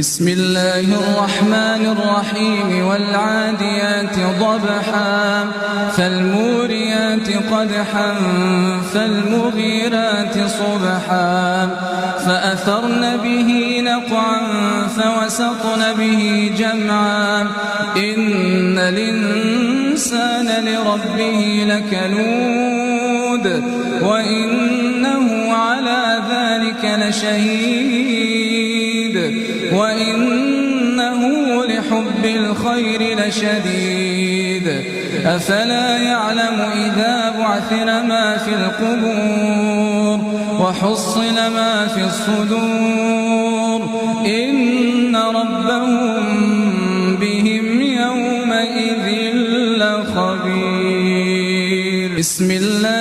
بسم الله الرحمن الرحيم والعاديات ضبحا فالموريات قدحا فالمغيرات صبحا فأثرن به نقعا فوسطن به جمعا إن الإنسان لربه لكنود وإنه على ذلك لشهيد وإنه لحب الخير لشديد أفلا يعلم إذا بعثر ما في القبور وحصل ما في الصدور إن ربهم بهم يومئذ لخبير. بسم الله